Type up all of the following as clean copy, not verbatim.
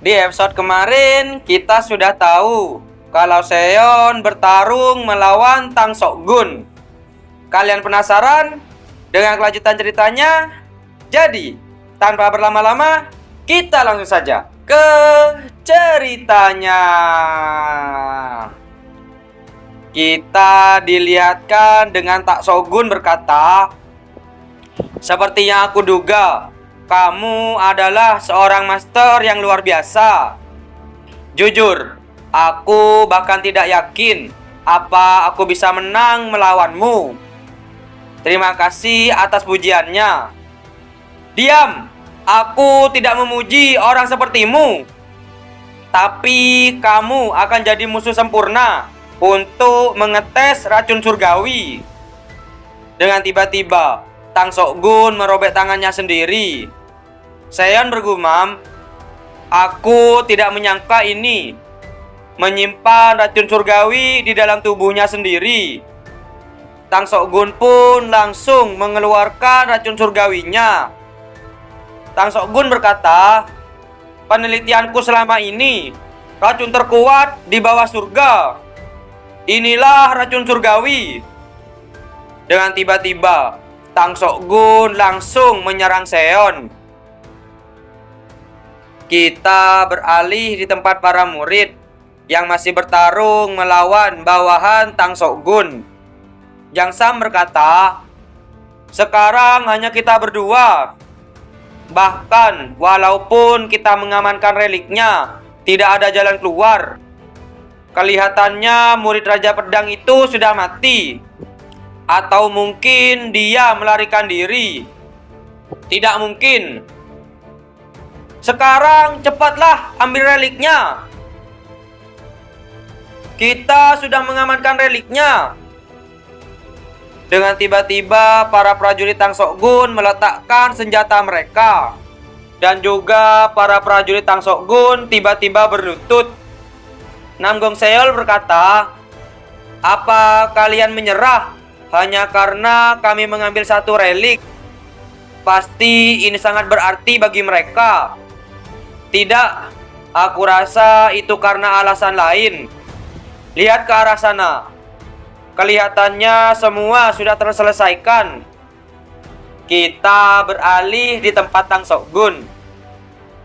Di episode kemarin kita sudah tahu kalau Seon bertarung melawan Tang Sokgun. Kalian penasaran dengan kelanjutan ceritanya? Jadi, tanpa berlama-lama, kita langsung saja ke ceritanya. Kita dilihatkan dengan Tak Sokgun berkata, "Seperti yang aku duga, kamu adalah seorang master yang luar biasa. Jujur, aku bahkan tidak yakin apa aku bisa menang melawanmu. Terima kasih atas pujiannya. Diam, aku tidak memuji orang sepertimu. Tapi kamu akan jadi musuh sempurna untuk mengetes racun surgawi." Dengan tiba-tiba, Tang Sokgun merobek tangannya sendiri. Seon bergumam, "Aku tidak menyangka ini menyimpan racun surgawi di dalam tubuhnya sendiri." Tang Sokgun pun langsung mengeluarkan racun surgawinya. Tang Sokgun berkata, "Penelitianku selama ini, racun terkuat di bawah surga. Inilah racun surgawi." Dengan tiba-tiba, Tang Sokgun langsung menyerang Seon. Kita beralih di tempat para murid yang masih bertarung melawan bawahan Tang Sokgun. Jang Sam berkata, "Sekarang hanya kita berdua. Bahkan walaupun kita mengamankan reliknya, tidak ada jalan keluar. Kelihatannya murid Raja Pedang itu sudah mati. Atau mungkin dia melarikan diri. Tidak mungkin. Sekarang cepatlah ambil reliknya. Kita sudah mengamankan reliknya." Dengan tiba-tiba para prajurit Tang Sokgun meletakkan senjata mereka. Dan juga para prajurit Tang Sokgun tiba-tiba berlutut. Nam Gong Seol berkata, "Apa kalian menyerah hanya karena kami mengambil satu relik? Pasti ini sangat berarti bagi mereka." "Tidak, aku rasa itu karena alasan lain. Lihat ke arah sana. Kelihatannya semua sudah terselesaikan." Kita beralih di tempat Tang Sokgun.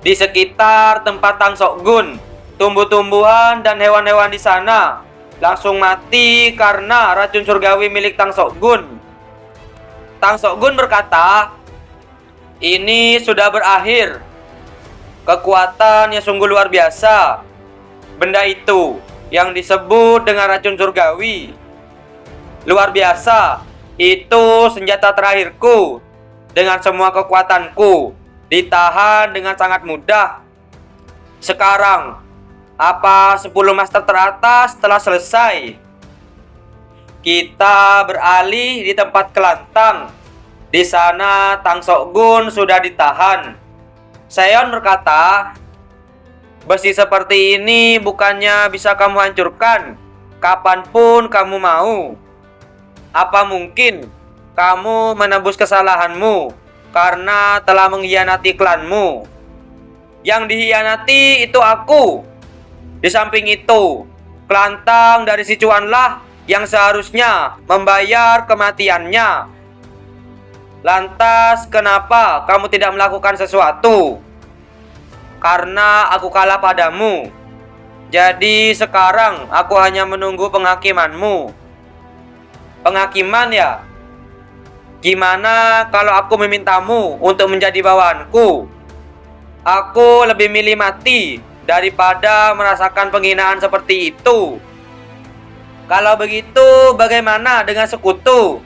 Di sekitar tempat Tang Sokgun, tumbuh-tumbuhan dan hewan-hewan di sana langsung mati karena racun surgawi milik Tang Sokgun. Tang Sokgun berkata, "Ini sudah berakhir. Kekuatan yang sungguh luar biasa. Benda itu yang disebut dengan racun surgawi. Luar biasa. Itu senjata terakhirku. Dengan semua kekuatanku, ditahan dengan sangat mudah. Sekarang, apa 10 master teratas telah selesai?" Kita beralih di tempat Kelantang. Di sana Tang Sokgun sudah ditahan. Seon berkata, "Besi seperti ini bukannya bisa kamu hancurkan kapanpun kamu mau. Apa mungkin kamu menebus kesalahanmu karena telah mengkhianati klanmu? Yang dikhianati itu aku. Di samping itu, Kelantang dari Sichuanlah yang seharusnya membayar kematiannya. Lantas kenapa kamu tidak melakukan sesuatu? Karena aku kalah padamu. Jadi sekarang aku hanya menunggu penghakimanmu." "Penghakiman ya? Gimana kalau aku memintamu untuk menjadi bawahanku? Aku lebih milih mati daripada merasakan penghinaan seperti itu. Kalau begitu, bagaimana dengan sekutu?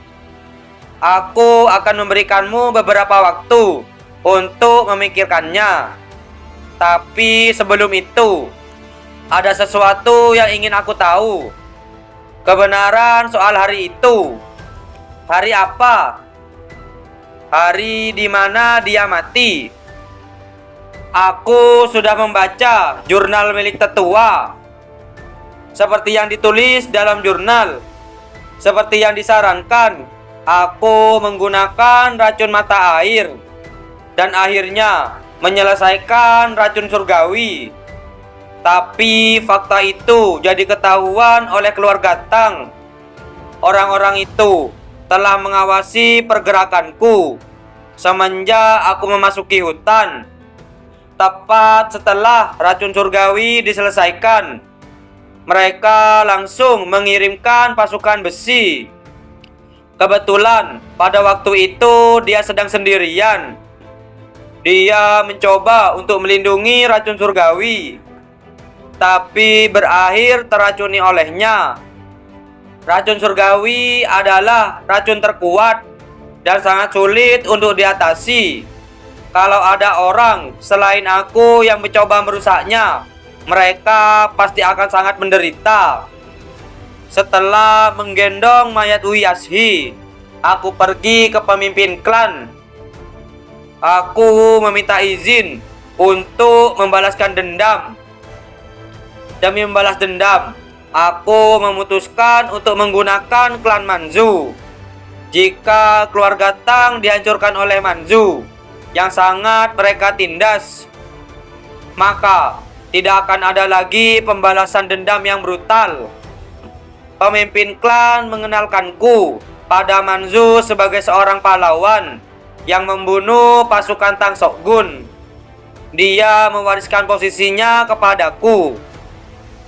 Aku akan memberikanmu beberapa waktu untuk memikirkannya. Tapi sebelum itu, ada sesuatu yang ingin aku tahu. Kebenaran soal hari itu." "Hari apa?" "Hari di mana dia mati. Aku sudah membaca jurnal milik tetua. Seperti yang ditulis dalam jurnal, seperti yang disarankan, aku menggunakan racun mata air dan akhirnya menyelesaikan racun surgawi. Tapi fakta itu jadi ketahuan oleh keluarga Tang. Orang-orang itu telah mengawasi pergerakanku semenjak aku memasuki hutan. Tepat setelah racun surgawi diselesaikan, mereka langsung mengirimkan pasukan besi. Kebetulan pada waktu itu dia sedang sendirian. Dia mencoba untuk melindungi racun surgawi, tapi berakhir teracuni olehnya. Racun surgawi adalah racun terkuat dan sangat sulit untuk diatasi. Kalau ada orang selain aku yang mencoba merusaknya, mereka pasti akan sangat menderita. Setelah menggendong mayat Uyashi, aku pergi ke pemimpin klan. Aku meminta izin untuk membalaskan dendam. Demi membalas dendam, aku memutuskan untuk menggunakan klan Manzu. Jika keluarga Tang dihancurkan oleh Manzu yang sangat mereka tindas, maka tidak akan ada lagi pembalasan dendam yang brutal. Pemimpin klan mengenalkanku pada Manzu sebagai seorang pahlawan yang membunuh pasukan Tang Sokgun. Dia mewariskan posisinya kepadaku.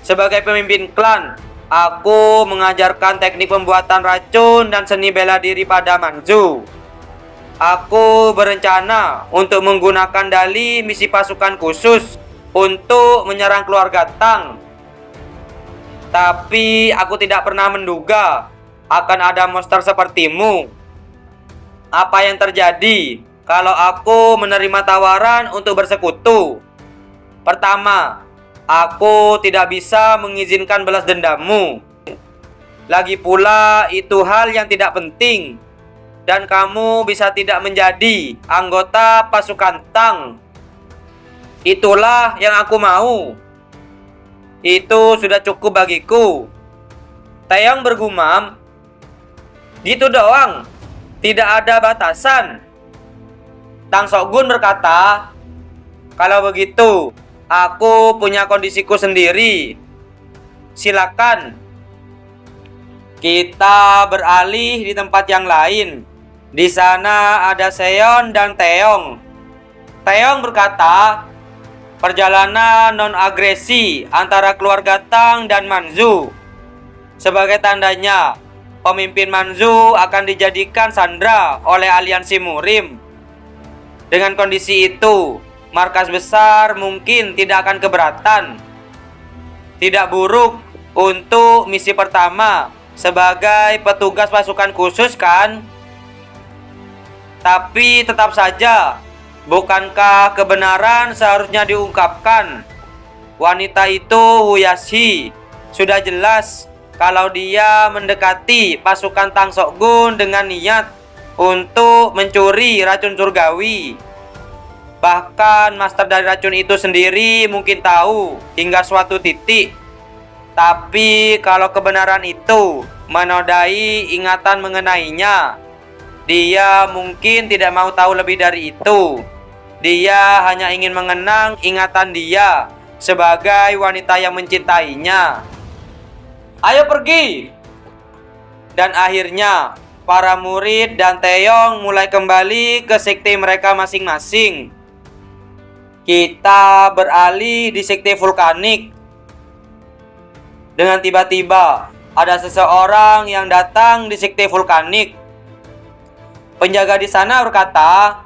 Sebagai pemimpin klan, aku mengajarkan teknik pembuatan racun dan seni bela diri pada Manzu. Aku berencana untuk menggunakan dali misi pasukan khusus untuk menyerang keluarga Tang. Tapi aku tidak pernah menduga akan ada monster sepertimu. Apa yang terjadi kalau aku menerima tawaran untuk bersekutu? Pertama, aku tidak bisa mengizinkan balas dendammu. Lagi pula itu hal yang tidak penting. Dan kamu bisa tidak menjadi anggota pasukan Tang. Itulah yang aku mau. Itu sudah cukup bagiku. Taeyong bergumam. Gitu doang. Tidak ada batasan. Tang Sokgun berkata, kalau begitu, aku punya kondisiku sendiri. Silakan. Kita beralih di tempat yang lain. Di sana ada Seon dan Taeyong. Taeyong berkata, perjalanan non-agresi antara keluarga Tang dan Manzu. Sebagai tandanya, pemimpin Manzu akan dijadikan sandera oleh aliansi Murim. Dengan kondisi itu, markas besar mungkin tidak akan keberatan. Tidak buruk untuk misi pertama sebagai petugas pasukan khusus kan? Tapi tetap saja, bukankah kebenaran seharusnya diungkapkan? Wanita itu Uyashi. Sudah jelas kalau dia mendekati pasukan Tang Sokgun dengan niat untuk mencuri racun surgawi. Bahkan master dari racun itu sendiri mungkin tahu hingga suatu titik. Tapi kalau kebenaran itu menodai ingatan mengenainya, dia mungkin tidak mau tahu lebih dari itu. Dia hanya ingin mengenang ingatan dia sebagai wanita yang mencintainya. Ayo pergi! Dan akhirnya para murid dan Taeyong mulai kembali ke sekte mereka masing-masing. Kita beralih di sekte vulkanik. Dengan tiba-tiba ada seseorang yang datang di sekte vulkanik. Penjaga di sana berkata,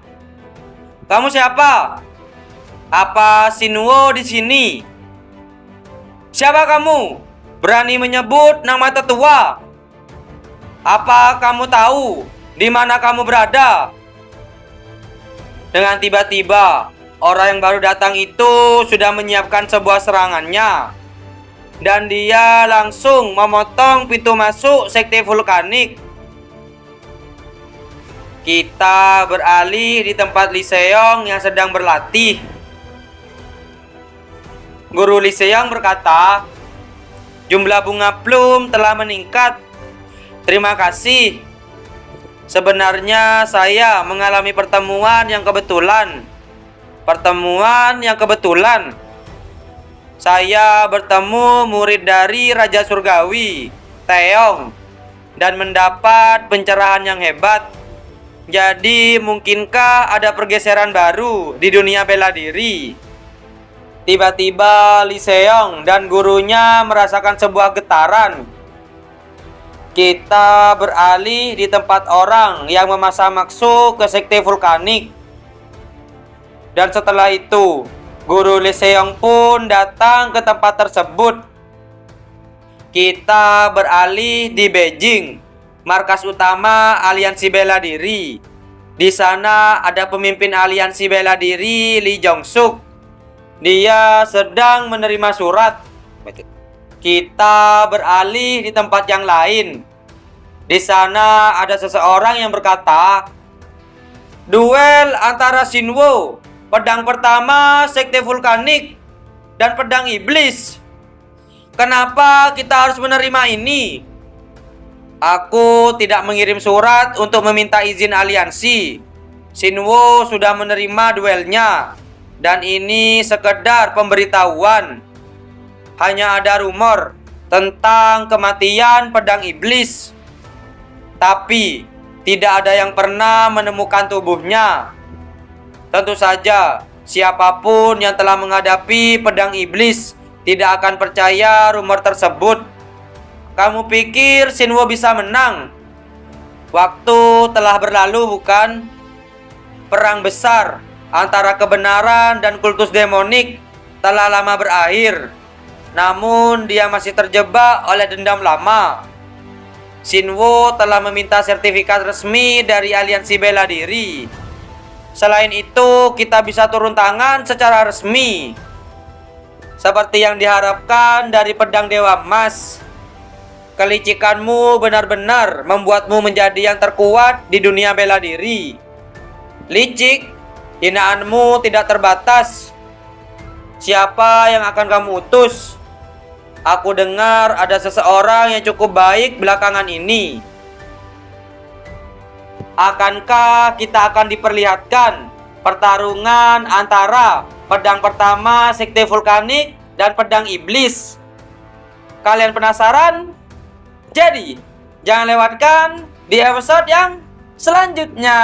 "Kamu siapa? Apa Shinwo di sini? Siapa kamu? Berani menyebut nama tetua? Apa kamu tahu di mana kamu berada?" Dengan tiba-tiba, orang yang baru datang itu sudah menyiapkan sebuah serangannya. Dan dia langsung memotong pintu masuk sekte vulkanik. Kita beralih di tempat Lee Seong yang sedang berlatih. Guru Lee Seong berkata, jumlah bunga plum telah meningkat. Terima kasih. Sebenarnya saya mengalami pertemuan yang kebetulan. saya bertemu murid dari Raja Surgawi, Taeyong, dan mendapat pencerahan yang hebat. Jadi, mungkinkah ada pergeseran baru di dunia bela diri? Tiba-tiba Lee Seong dan gurunya merasakan sebuah getaran. Kita beralih di tempat orang yang memasang maksud ke sekte vulkanik. Dan setelah itu, Guru Lee Seong pun datang ke tempat tersebut. Kita beralih di Beijing, markas utama aliansi bela diri. Di sana ada pemimpin aliansi bela diri Lee Jong-suk. Dia sedang menerima surat. Kita beralih di tempat yang lain. Di sana ada seseorang yang berkata, duel antara Shinwo, pedang pertama sekte vulkanik, dan pedang iblis. Kenapa kita harus menerima ini? Aku tidak mengirim surat untuk meminta izin aliansi. Shinwo sudah menerima duelnya, dan ini sekedar pemberitahuan. Hanya ada rumor tentang kematian pedang iblis, tapi tidak ada yang pernah menemukan tubuhnya. Tentu saja, siapapun yang telah menghadapi pedang iblis tidak akan percaya rumor tersebut. Kamu pikir Shinwo bisa menang? Waktu telah berlalu, bukan? Perang besar antara kebenaran dan kultus demonik telah lama berakhir. Namun dia masih terjebak oleh dendam lama. Shinwo telah meminta sertifikat resmi dari aliansi bela diri. Selain itu, kita bisa turun tangan secara resmi, seperti yang diharapkan dari pedang Dewa Emas. Kelicikanmu benar-benar membuatmu menjadi yang terkuat di dunia bela diri. Licik, hinaanmu tidak terbatas. Siapa yang akan kamu utus? Aku dengar ada seseorang yang cukup baik belakangan ini. Akankah kita akan diperlihatkan pertarungan antara pedang pertama sekte vulkanik dan pedang iblis? Kalian penasaran? Jadi, jangan lewatkan di episode yang selanjutnya.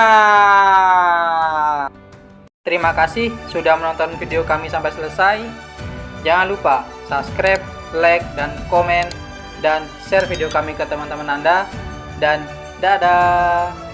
Terima kasih sudah menonton video kami sampai selesai. Jangan lupa subscribe, like, dan komen, dan share video kami ke teman-teman Anda. Dan dadah!